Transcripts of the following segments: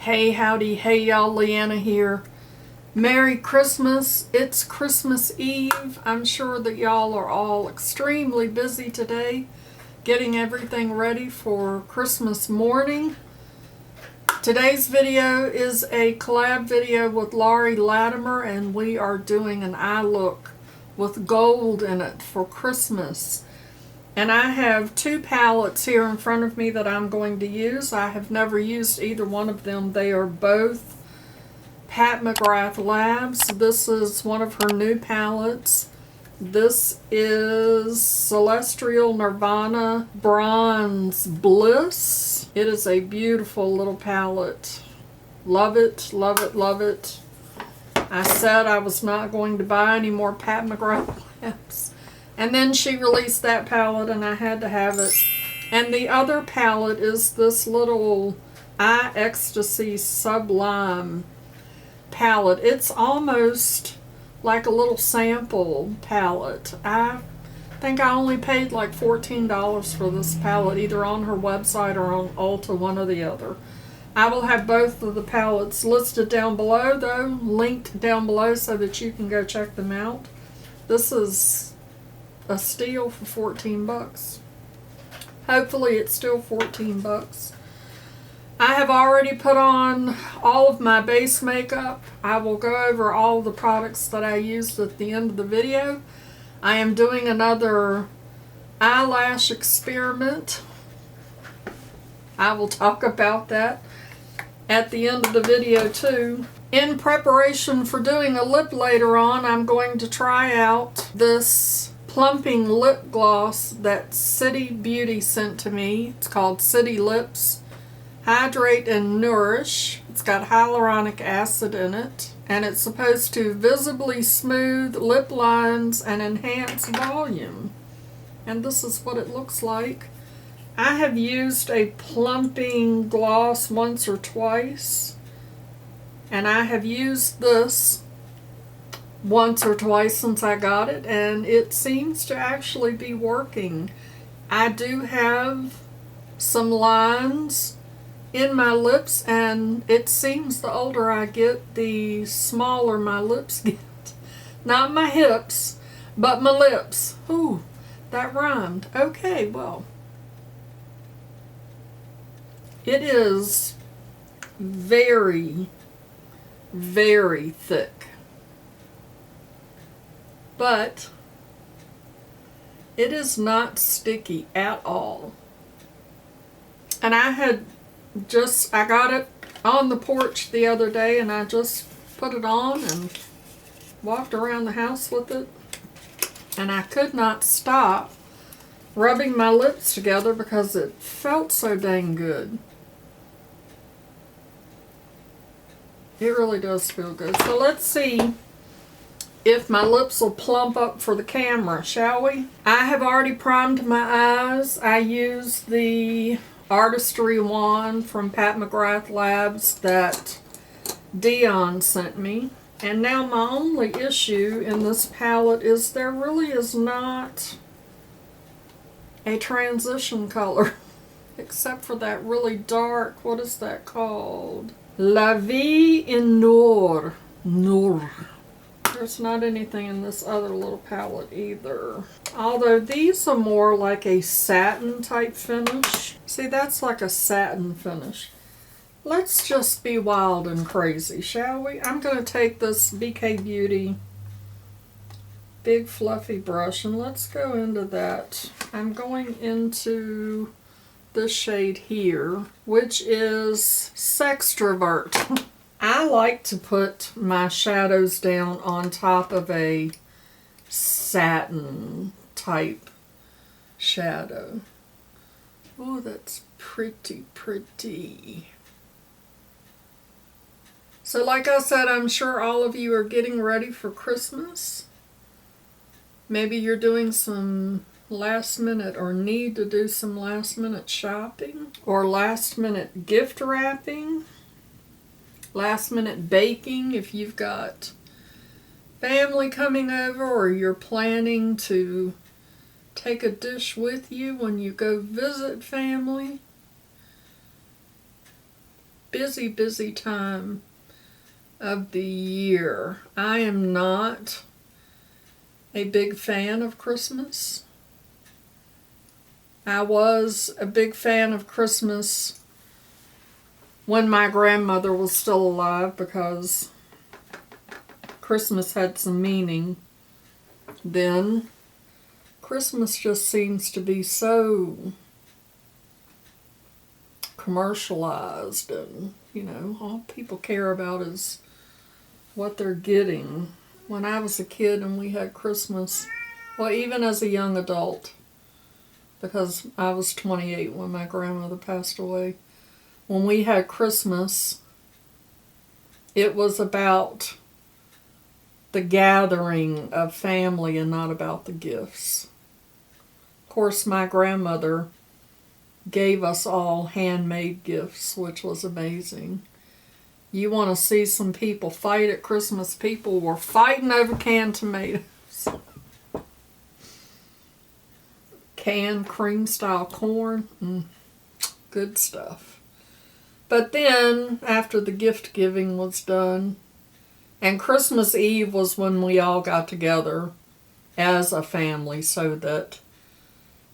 Hey howdy, hey y'all, Leanna here. Merry Christmas. It's Christmas Eve. I'm sure that y'all are all extremely busy today getting everything ready for Christmas morning. Today's video is a collab video with Laurie Latimer, and we are doing an eye look with gold in it for Christmas. And I have two palettes here in front of me that I'm going to use. I have never used either one of them. They are both Pat McGrath Labs. This is one of her new palettes. This is Celestial Nirvana Bronze Bliss. It is a beautiful little palette. Love it, love it, love it. I said I was not going to buy any more Pat McGrath Labs. And then she released that palette and I had to have it. And the other palette is this little Eye Ecstasy Sublime palette. It's almost like a little sample palette. I think I only paid like $14 for this palette, either on her website or on Ulta, one or the other. I will have both of the palettes listed down below though, linked down below so that you can go check them out. This is a steal for 14 bucks. Hopefully it's still 14 bucks. I have already put on all of my base makeup. I will go over all the products that I used at the end of the video. I am doing another eyelash experiment. I will talk about that at the end of the video too. In preparation for doing a lip later on, I'm going to try out this Plumping Lip Gloss that City Beauty sent to me. It's called City Lips. Hydrate and Nourish. It's got hyaluronic acid in it. And it's supposed to visibly smooth lip lines and enhance volume. And this is what it looks like. I have used a plumping gloss once or twice. And I have used this once or twice since I got it, and it seems to actually be working. I do have some lines in my lips, and it seems the older I get, the smaller my lips get. Not my hips, but my lips. Ooh, that rhymed. Okay, well, it is very, very thick. But it is not sticky at all. And I got it on the porch the other day, and I just put it on and walked around the house with it. And I could not stop rubbing my lips together because it felt so dang good. It really does feel good. So let's see if my lips will plump up for the camera, shall we? I have already primed my eyes. I used the Artistry wand from Pat McGrath Labs that Dion sent me. And now my only issue in this palette is there really is not a transition color. Except for that really dark, what is that called? La Vie en Noir. Noir. There's not anything in this other little palette either. Although these are more like a satin type finish. See, that's like a satin finish. Let's just be wild and crazy, shall we? I'm going to take this BK Beauty big fluffy brush and let's go into that. I'm going into this shade here, which is Sextrovert. I like to put my shadows down on top of a satin type shadow. Oh, that's pretty, pretty. So like I said, I'm sure all of you are getting ready for Christmas. Maybe you're doing some last minute or need to do some last minute shopping or last minute gift wrapping. Last minute baking if you've got family coming over or you're planning to take a dish with you when you go visit family. busy, busy time of the year. I am not a big fan of Christmas. I was a big fan of Christmas when my grandmother was still alive because Christmas had some meaning then. Christmas just seems to be so commercialized, and all people care about is what they're getting. When I was a kid and we had Christmas, well, even as a young adult, because I was 28 when my grandmother passed away, when we had Christmas, it was about the gathering of family and not about the gifts. Of course, my grandmother gave us all handmade gifts, which was amazing. You want to see some people fight at Christmas? People were fighting over canned tomatoes. Canned cream-style corn. Good stuff. But then, after the gift giving was done, and Christmas Eve was when we all got together as a family so that,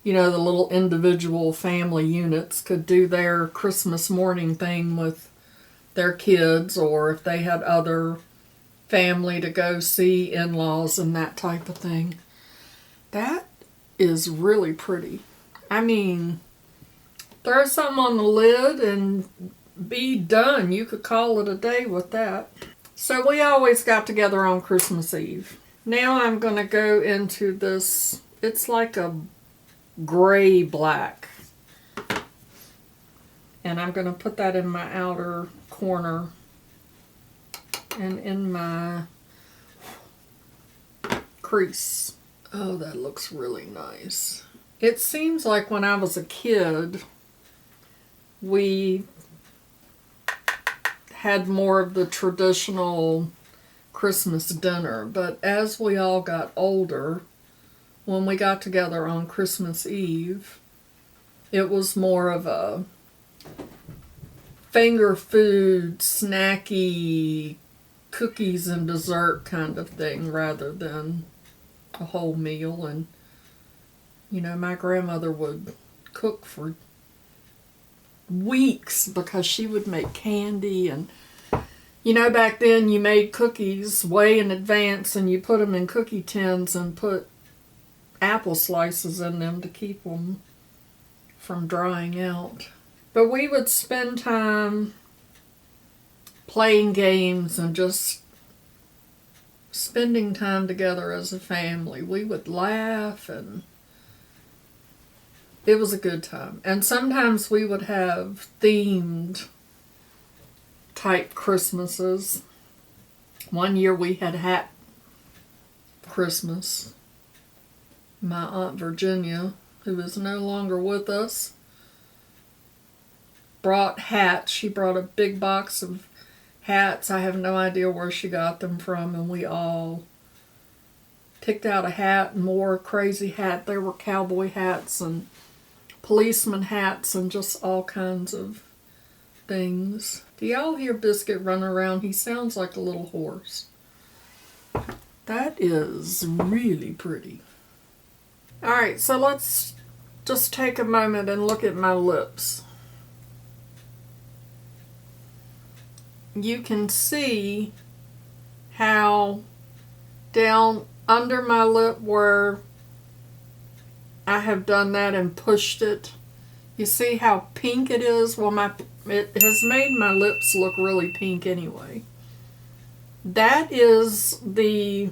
the little individual family units could do their Christmas morning thing with their kids, or if they had other family to go see, in-laws and that type of thing. That is really pretty. I mean, throw something on the lid and be done. You could call it a day with that. So we always got together on Christmas Eve. Now I'm going to go into this, it's like a gray black. And I'm going to put that in my outer corner and in my crease. Oh, that looks really nice. It seems like when I was a kid, we had more of the traditional Christmas dinner, but as we all got older, when we got together on Christmas Eve, it was more of a finger food, snacky, cookies and dessert kind of thing rather than a whole meal. And my grandmother would cook for weeks because she would make candy, and back then you made cookies way in advance and you put them in cookie tins and put apple slices in them to keep them from drying out. But we would spend time playing games and just spending time together as a family. We would laugh, and it was a good time. And sometimes we would have themed type Christmases. One year we had hat Christmas. My Aunt Virginia, who is no longer with us, brought hats. She brought a big box of hats. I have no idea where she got them from, and we all picked out a hat and wore a crazy hat. There were cowboy hats and policeman hats and just all kinds of things. Do y'all hear Biscuit run around? He sounds like a little horse. That is really pretty. Alright, so let's just take a moment and look at my lips. You can see how down under my lip where I have done that and pushed it, you see how pink it is? Well, it has made my lips look really pink anyway. That is the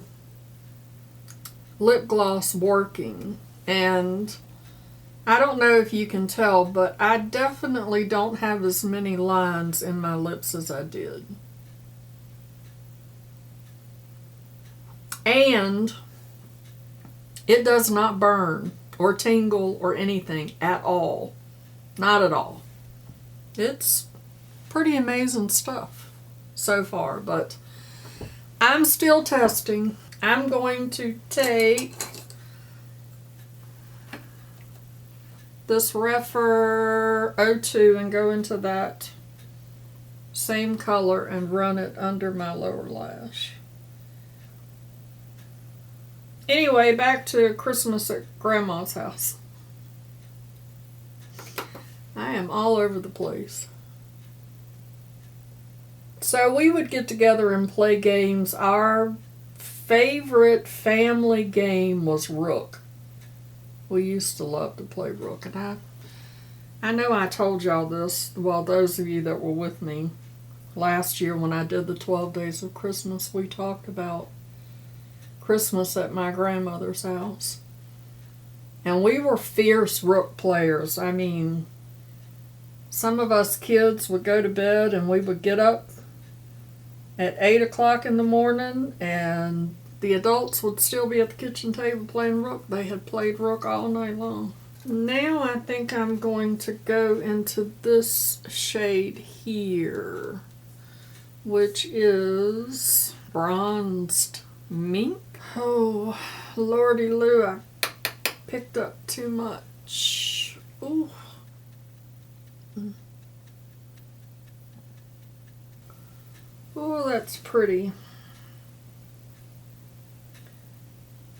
lip gloss working, and I don't know if you can tell, but I definitely don't have as many lines in my lips as I did. And it does not burn or tingle or anything at all. Not at all. It's pretty amazing stuff so far, but I'm still testing. I'm going to take this Refer 02 and go into that same color, and run it under my lower lash. Anyway, back to Christmas at Grandma's house. I am all over the place. So we would get together and play games. Our favorite family game was Rook. We used to love to play Rook. And I know I told y'all this, well, those of you that were with me last year when I did the 12 Days of Christmas, we talked about Christmas at my grandmother's house. And we were fierce Rook players. I mean, some of us kids would go to bed and we would get up at 8 o'clock in the morning, and the adults would still be at the kitchen table playing Rook. They had played Rook all night long. Now I think I'm going to go into this shade here, which is Bronzed Mink. Oh, Lordy Lou, I picked up too much. Ooh. Oh, that's pretty.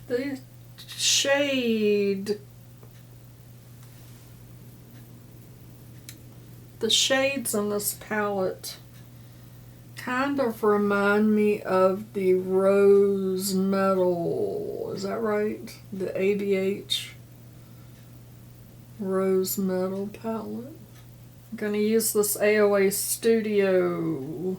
The shades in this palette kind of remind me of the Rose Metal. Is that right? The ABH Rose Metal palette. I'm going to use this AOA Studio.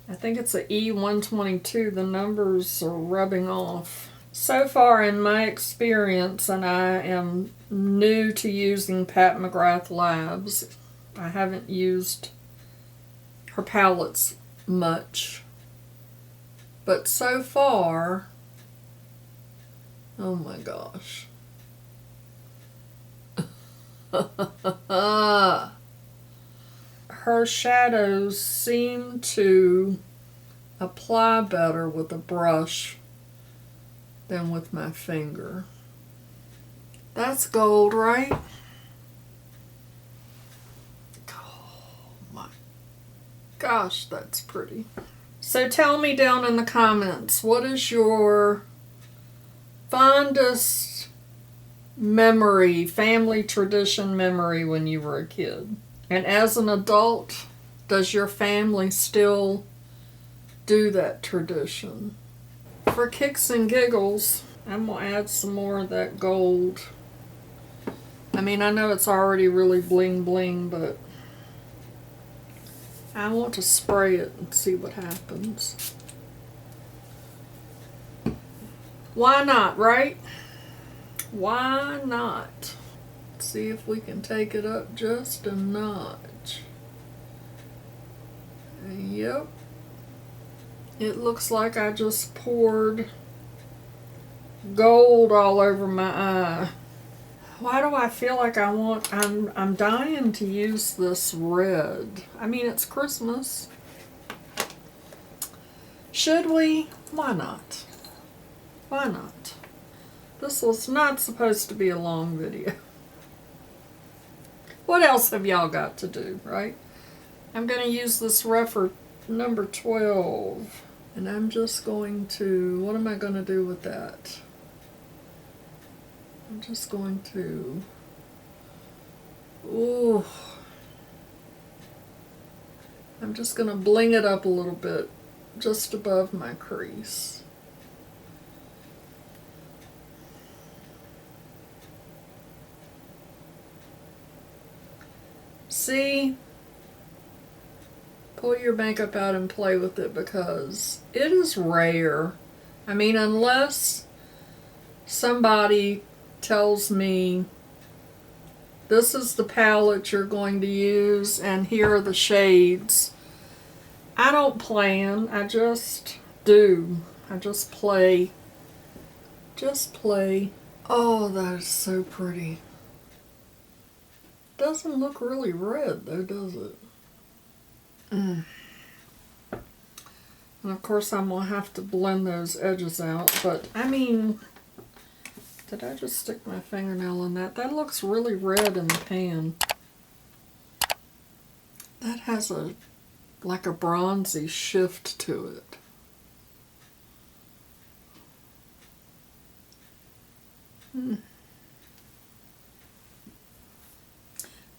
I think it's a E122. The numbers are rubbing off. So far in my experience, and I am new to using Pat McGrath Labs, I haven't used her palettes much. But so far, oh my gosh. Her shadows seem to apply better with a brush than with my finger. That's gold, right? Oh my gosh, that's pretty. So tell me down in the comments, what is your fondest memory, family tradition memory when you were a kid? And as an adult, does your family still do that tradition? For kicks and giggles, I'm going to add some more of that gold. I mean, I know it's already really bling bling, but I want to spray it and see what happens. Why not, right? Why not? See if we can take it up just a notch. Yep. It looks like I just poured gold all over my eye. Why do I feel like I'm dying to use this red? I mean, it's Christmas. Should we? Why not? Why not? This was not supposed to be a long video. What else have y'all got to do, right? I'm going to use this Refer number 12. And I'm just going to, what am I going to do with that? I'm just going to, ooh. I'm just going to bling it up a little bit, just above my crease. See, pull your makeup out and play with it, because it is rare. I mean, unless somebody tells me this is the palette you're going to use and here are the shades, I don't plan. I just do. I just play. Just play. Oh, that is so pretty. Doesn't look really red though, does it? And of course I'm going to have to blend those edges out, but I mean, did I just stick my fingernail in that? That looks really red in the pan. That has a like a bronzy shift to it.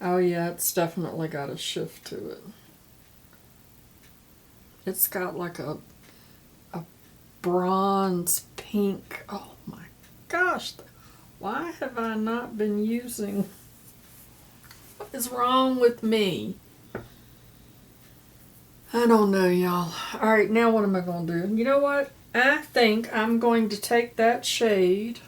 Oh yeah, it's definitely got a shift to it. It's got like a bronze pink. Oh my gosh, why have I not been using? What is wrong with me? I don't know, y'all. Alright, now what am I going to do? You know what? I think I'm going to take that shade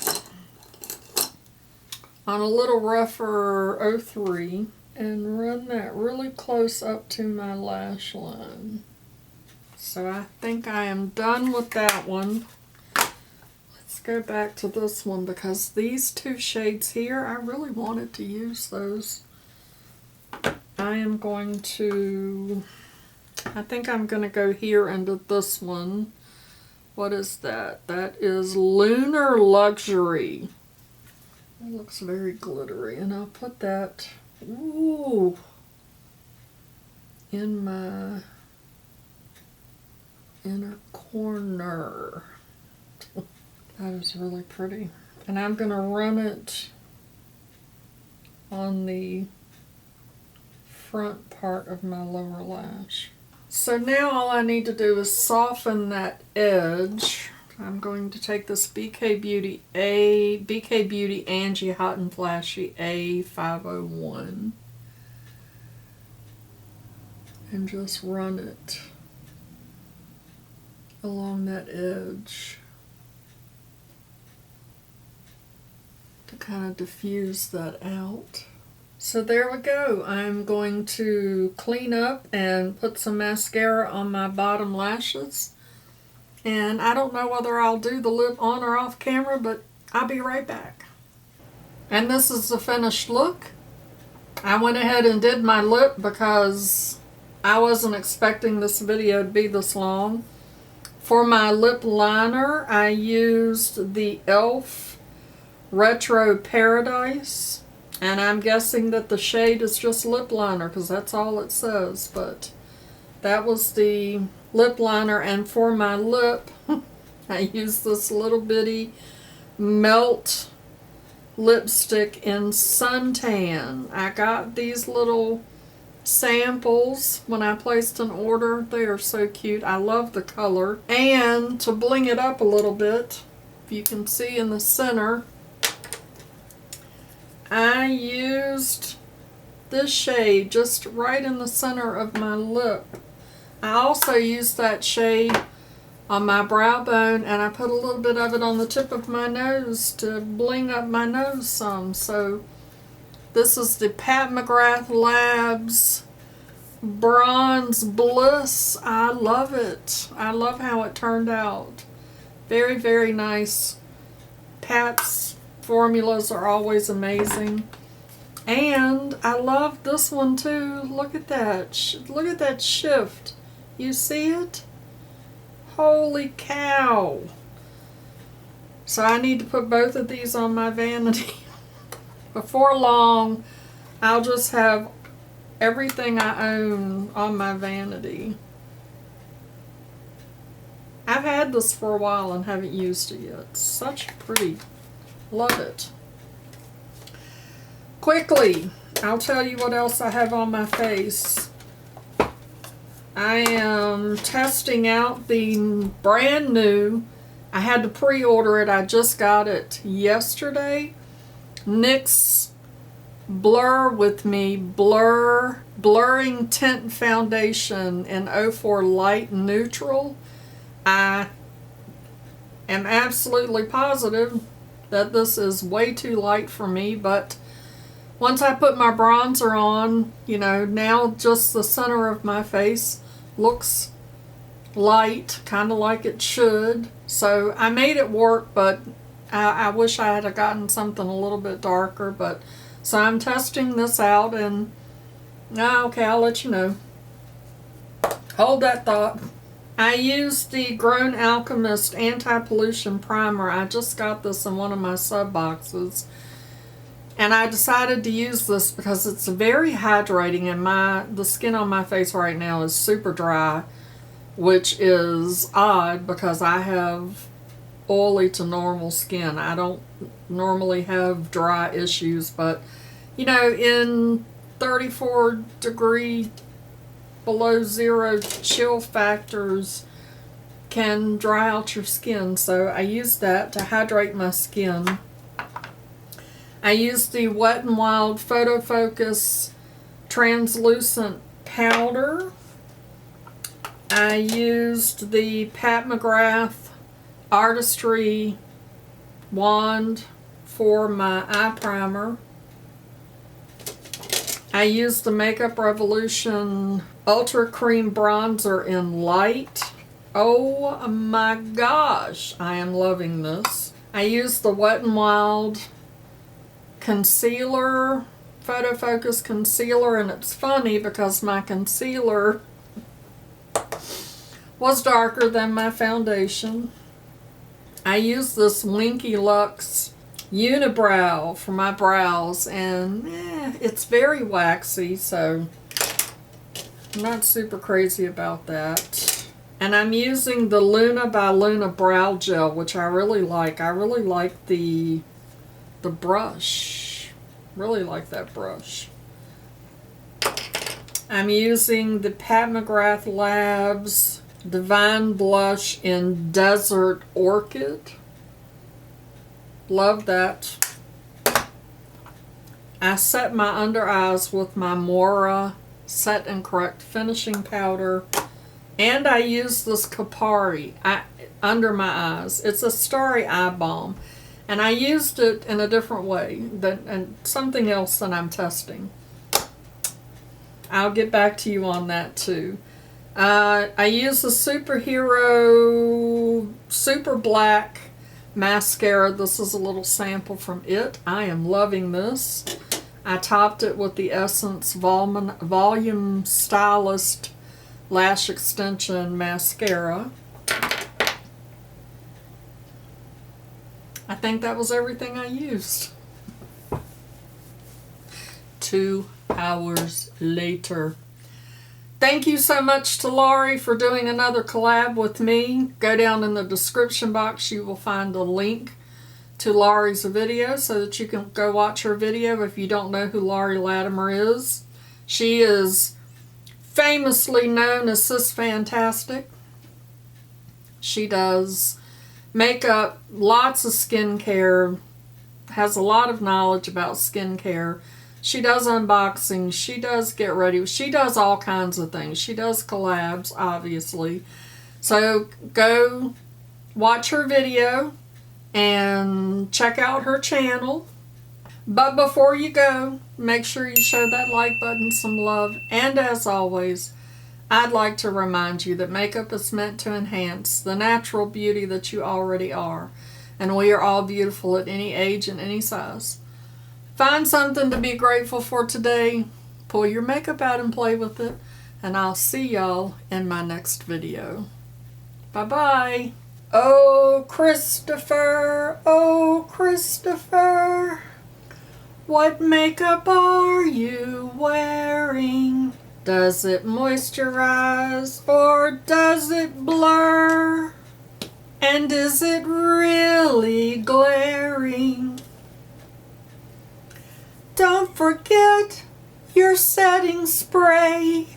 on a little rougher 03 and run that really close up to my lash line. So I think I am done with that one. Let's go back to this one because these two shades here, I really wanted to use those. I am going to... I think I'm going to go here into this one. What is that? That is Lunar Luxury. It looks very glittery. And I'll put that, ooh, in my inner corner. That is really pretty. And I'm going to run it on the front part of my lower lash. So now all I need to do is soften that edge. I'm going to take this BK Beauty Angie Hot and Flashy A501 and just run it along that edge to kind of diffuse that out. So there we go. I'm going to clean up and put some mascara on my bottom lashes. And I don't know whether I'll do the lip on or off camera, but I'll be right back. And this is the finished look. I went ahead and did my lip because I wasn't expecting this video to be this long. For my lip liner, I used the e.l.f. Retro Paradise. And I'm guessing that the shade is just lip liner because that's all it says. But that was the lip liner. And for my lip, I used this little bitty melt lipstick in Suntan. I got these little samples when I placed an order. They are so cute. I love the color. And to bling it up a little bit, if you can see in the center, I used this shade just right in the center of my lip. I also used that shade on my brow bone, and I put a little bit of it on the tip of my nose to bling up my nose some. So this is the Pat McGrath Labs Bronze Bliss. I love it. I love how it turned out. Very, very nice. Pat's formulas are always amazing. And I love this one too. Look at that. Look at that shift. You see it? Holy cow. So I need to put both of these on my vanity. Before long, I'll just have everything I own on my vanity. I've had this for a while and haven't used it yet. It's such pretty. Love it. Quickly, I'll tell you what else I have on my face. I am testing out the brand new, I had to pre-order it, I just got it yesterday, NYX Blur With Me Blurring Tint Foundation in 04 Light Neutral. I am absolutely positive that this is way too light for me, but once I put my bronzer on, you know, now just the center of my face looks light, kind of like it should. So I made it work, but I wish I had gotten something a little bit darker. But so I'm testing this out, and okay, I'll let you know. Hold that thought. I used the Grown Alchemist Anti-Pollution Primer. I just got this in one of my sub boxes. And I decided to use this because it's very hydrating, and the skin on my face right now is super dry, which is odd because I have oily to normal skin. I don't normally have dry issues, but you know, in 34 degree below zero chill factors can dry out your skin. So I used that to hydrate my skin. I used the Wet n Wild Photo Focus translucent powder. I used the Pat McGrath Artistry wand for my eye primer. I used the Makeup Revolution Ultra Cream Bronzer in Light. Oh my gosh, I am loving this. I used the Wet n Wild concealer, Photo Focus concealer, and it's funny because my concealer was darker than my foundation. I used this Winky Lux Unibrow for my brows, and it's very waxy, so I'm not super crazy about that. And I'm using the Luna by Luna Brow Gel, which I really like. I really like the brush. Really like that brush. I'm using the Pat McGrath Labs Divine Blush in Desert Orchid. Love that. I set my under eyes with my Mora Set and Correct Finishing Powder. And I use this Kapari under my eyes. It's a starry eye balm. And I used it in a different way, and something else that I'm testing. I'll get back to you on that too. I use the Superhero Super Black Mascara. This is a little sample from it. I am loving this. I topped it with the Essence Volume Stylist Lash Extension Mascara. I think that was everything I used. 2 hours later. Thank you so much to Laurie for doing another collab with me. Go down in the description box. You will find a link to Laurie's video so that you can go watch her video if you don't know who Laurie Latimer is. She is famously known as sisfantastic. She does makeup, lots of skincare, has a lot of knowledge about skincare. She does unboxing, she does get ready, she does all kinds of things. She does collabs, obviously. So go watch her video and check out her channel. But before you go, make sure you show that like button some love. And as always, I'd like to remind you that makeup is meant to enhance the natural beauty that you already are. And we are all beautiful at any age and any size. Find something to be grateful for today. Pull your makeup out and play with it. And I'll see y'all in my next video. Bye-bye. Oh, Christopher. Oh, Christopher. What makeup are you wearing? Does it moisturize or does it blur? And is it really glaring? Don't forget your setting spray.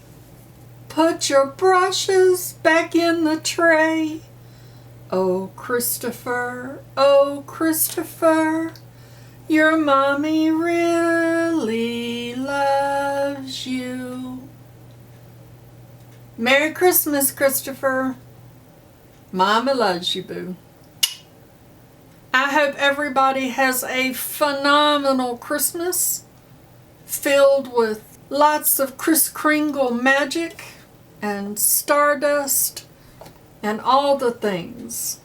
Put your brushes back in the tray. Oh, Christopher, your mommy really loves you. Merry Christmas, Christopher. Mama loves you, boo. I hope everybody has a phenomenal Christmas filled with lots of Kris Kringle magic and stardust and all the things.